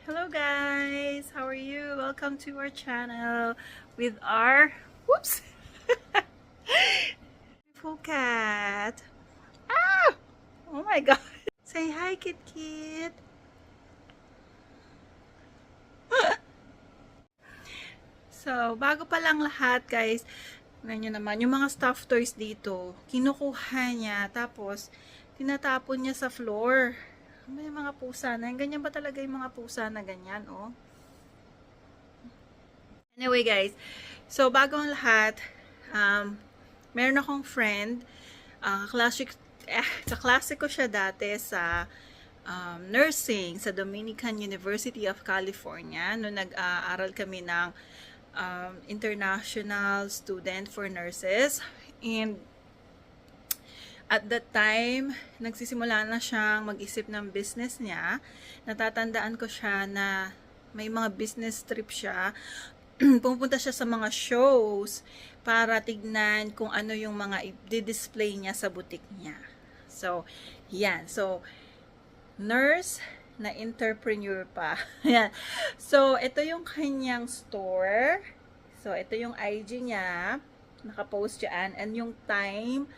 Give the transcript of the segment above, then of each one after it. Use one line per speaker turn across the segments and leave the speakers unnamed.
Hello guys, how are you? Welcome to our channel with our whoops beautiful cat. Ah! Oh my god. Say hi, Kit Kit. So, bago pa lang lahat guys, tingnan nyo naman, yung mga stuffed toys dito, kinukuha niya, tapos tinatapon niya sa floor. May mga pusa na, ganyan ba talaga yung mga pusa na ganyan, oh? Anyway guys, so bago ang lahat, meron akong friend, kaklase ko siya dati sa nursing sa Dominican University of California nung nag-aaral kami ng international student for nurses. And at that time, nagsisimula na siyang mag-isip ng business niya. Natatandaan ko siya na may mga business trip siya. Pumunta siya sa mga shows para tignan kung ano yung mga i-display niya sa boutique niya. So, yan. So, nurse na entrepreneur pa. Yan. So, ito yung kanyang store. So, ito yung IG niya. Nakapost dyan. And yung time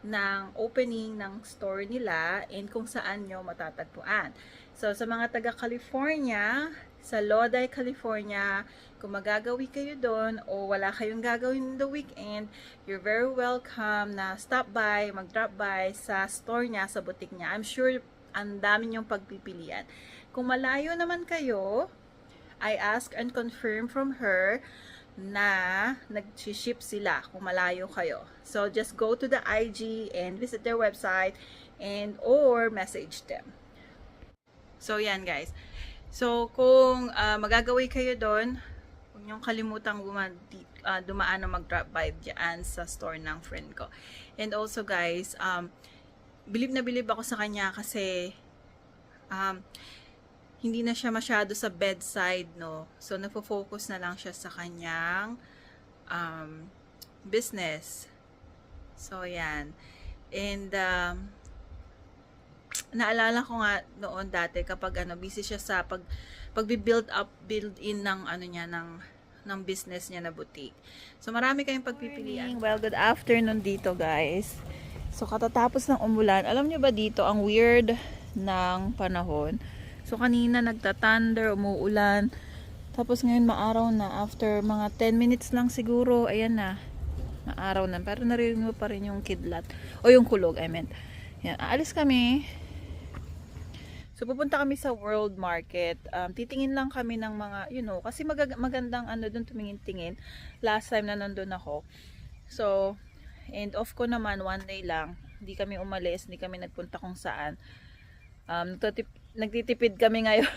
ng opening ng store nila and kung saan nyo matatagpuan. So, sa mga taga-California, sa Lodi, California, kung magagawi kayo doon o wala kayong gagawin in the weekend, you're very welcome na stop by, mag-drop by sa store niya, sa boutique niya. I'm sure ang dami niyong pagpipilian. Kung malayo naman kayo, I ask and confirm from her na nag-ship sila kung malayo kayo. So, just go to the IG and visit their website and or message them. So, yan guys. So, kung magagawin kayo doon, huwag niyong kalimutang dumaan na mag-drop by dyan sa store ng friend ko. And also guys, bilib na bilib ako sa kanya kasi hindi na siya masyado sa bedside, no? So, nagfo-focus na lang siya sa kanyang business. So, yan. And, naalala ko nga noon dati kapag busy siya sa build in ng niya ng business niya na boutique. So marami kayong pagpipilian. Well, good afternoon dito, guys. So katatapos ng umulan, alam niyo ba dito ang weird ng panahon. So kanina nagta-thunder, umuulan. Tapos ngayon maaraw na, after mga 10 minutes lang siguro, ayan na. Maaraw na. Pero narinig mo pa rin yung kidlat o yung kulog, I meant. Yan, aalis kami. So, pupunta kami sa World Market. Titingin lang kami ng mga, kasi magandang doon tumingin-tingin. Last time na nandun ako. So, and off ko naman, one day lang. Hindi kami umalis, hindi kami nagpunta kung saan. Nagtitipid kami ngayon.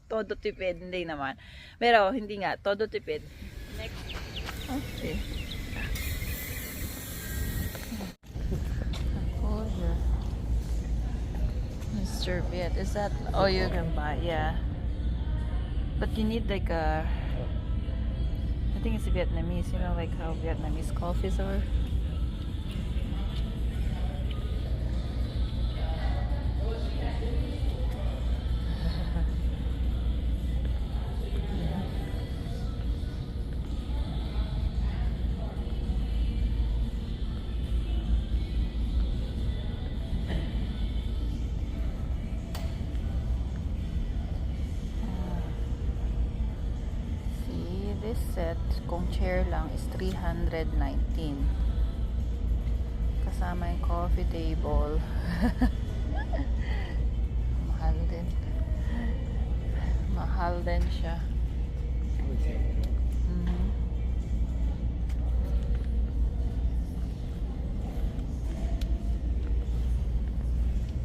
Todo tipid, hindi naman. Pero, hindi nga, todo tipid. Next. Okay. Mr. Viet, is that all you can buy? Yeah, but you need like I think it's Vietnamese, like how Vietnamese coffees are. This set, kung chair lang, is 319. Kasama yung coffee table. Mahal din. Mahal din siya.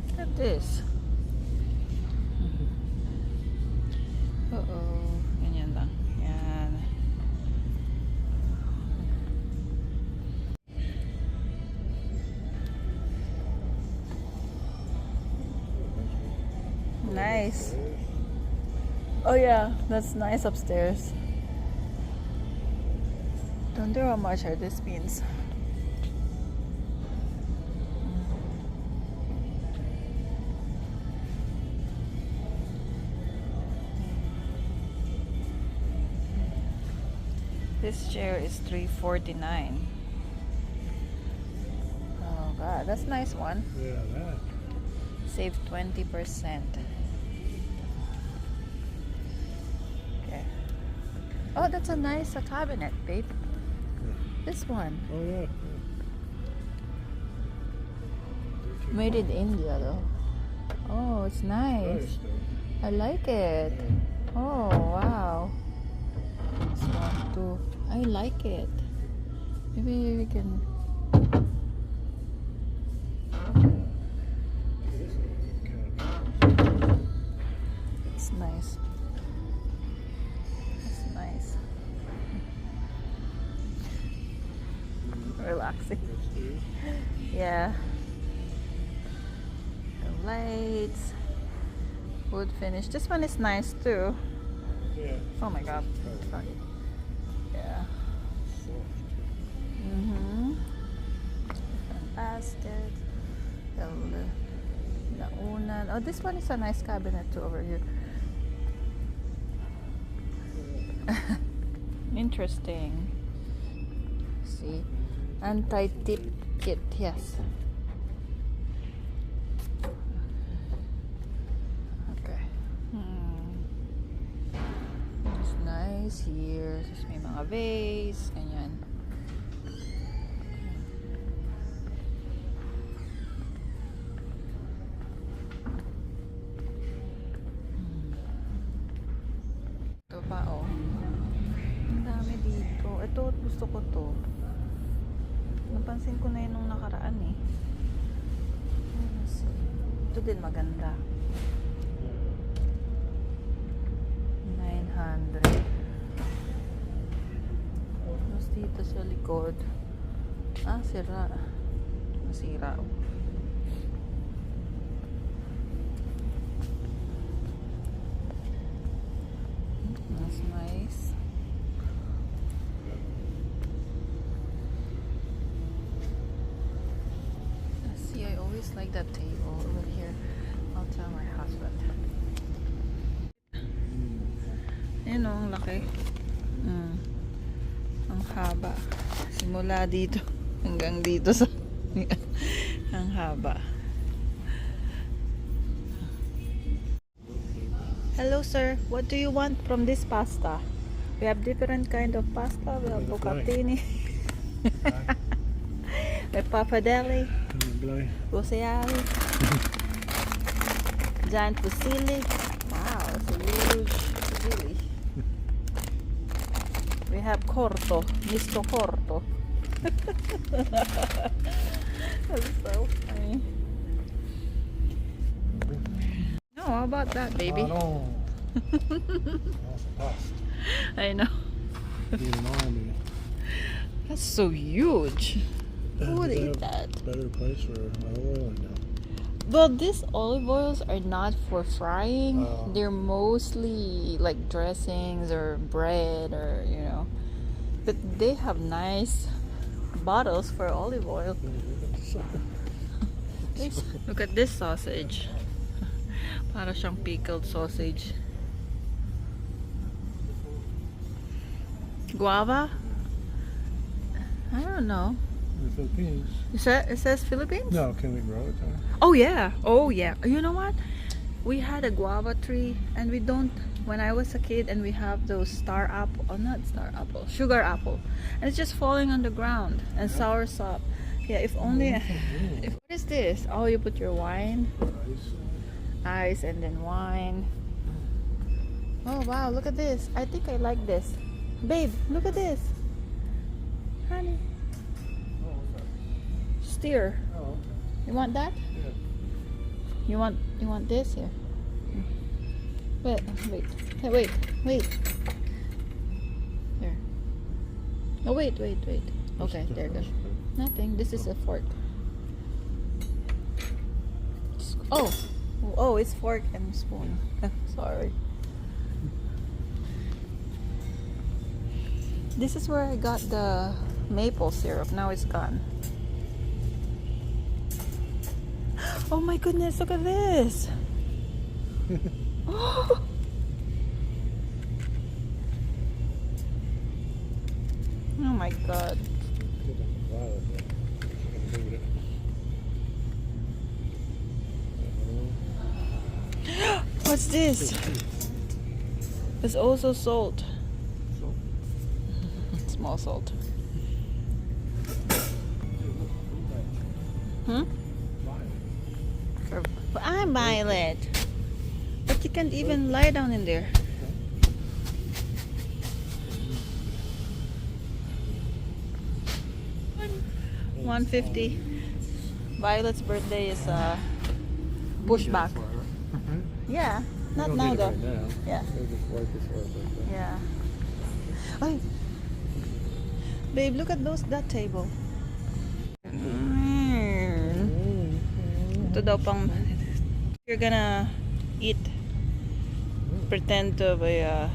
Look at this. Ganyan lang. Yan. Nice. Oh yeah, that's nice upstairs. Don't know how much are these beans. This chair is $349. Oh god, that's a nice one.
Yeah, that.
Save 20%. Okay. Oh, that's a nice cabinet, babe. This one.
Oh yeah.
Made in India though. Oh, it's nice. I like it. Oh, wow. This one too. I like it. Maybe we can. It's nice. It's nice. Relaxing. Yeah. The lights. Wood finish. This one is nice too.
Yeah.
Oh my god. Sorry. Yeah.
Soft.
Different basket. Launan. Oh, this one is a nice cabinet too over here. Interesting. See, anti-tip kit. Yes. Okay. It's nice here. Tapos may mga vase. Ganyan. Ito pa, oh. Ang dami dito. Ito, gusto ko to. Napansin ko na yun nung nakaraan eh. Let's see. Ito din maganda. 900. Tapos dito sa likod. Ah, sira. Masira. That's nice. See, I always like that table over here. I'll tell my husband. Ayun o, ang laki. Ang haba. Simula dito hanggang dito sa ang haba. Hello sir, what do you want from this pasta? We have different kind of pasta. We have bucatini. We have pappardelle. Rossiali. Giant fusilli. Wow, it's a huge fusilli. We have corto, Mr. Corto. That's so funny. No, how about that, baby?
No.
I know. That's so huge. Who would eat that?
Better place for olive oil now.
Well, these olive oils are not for frying.
Oh.
They're mostly like dressings or bread or, you know. But they have nice bottles for olive oil. Look at this sausage. Para siyang pickled sausage. Guava? I don't know.
The Philippines.
It says Philippines?
No, can we grow it there?
Oh yeah. Oh yeah. You know what? We had a guava tree and we don't, when I was a kid, and we have those star apple, oh not star apple, sugar apple. And it's just falling on the ground and sour sop. Yeah, if only, if, what is this? Oh, you put your wine, ice and then wine. Oh wow, look at this. I think I like this. Babe, look at this. Honey. Steer.
Oh, okay.
You want that?
Yeah.
You want this here? Wait. Hey, wait. There. Oh wait. Okay, there you go. Nothing. This is a fork. Oh, it's fork and spoon. Sorry. This is where I got the maple syrup. Now it's gone. Oh my goodness, look at this. Oh. my god.
Get the violet there. I can move it.
What's this? It's also salt. Small salt. Hmm? I'm Violet. But you can't even lie down in there. $150. Violet's birthday is pushback. Yeah, not now though. Yeah. Yeah. Ay. Babe, look at that table. Ito daw pang you're gonna eat. Pretend to be a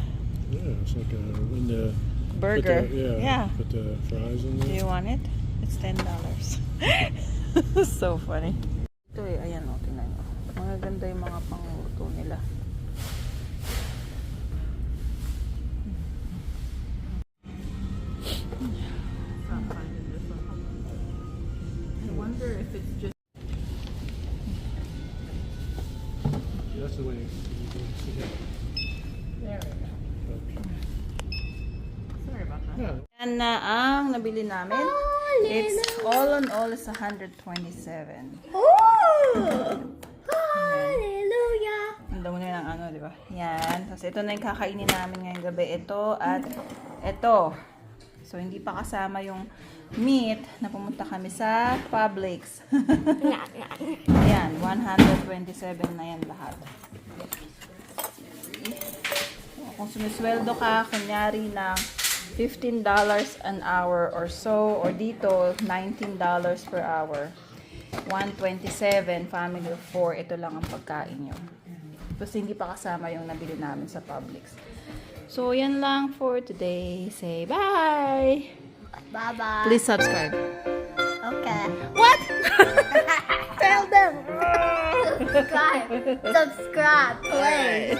Yeah, it's like when the
burger.
Put the,
Yeah.
Put the fries in
Do
there.
you want it? It's $10. So funny. Ito eh, ayan o, tingnan nyo. Mga ganda yung mga pangluto nila. I wonder if it's just
That's the way you see it.
there we go. Sorry about that.
Yeah.
Yan na ang nabili namin. It's all on all is 127.
Hallelujah!
Ang damo na ng ano, di ba? Yan. Tapos ito na yung kakainin namin ngayong gabi. Ito at ito. So, hindi pa kasama yung meat na pumunta kami sa Publix. Ayan, 127 na yan lahat. Kung sumisweldo ka, kunyari ng $15 an hour or so, or dito, $19 per hour. 127, family of 4, ito lang ang pagkain nyo. Tapos hindi pa kasama yung nabili namin sa Publix. So, yan lang for today. Say bye!
Bye-bye.
Please subscribe.
Okay.
What?
Tell them. Subscribe. Subscribe, please.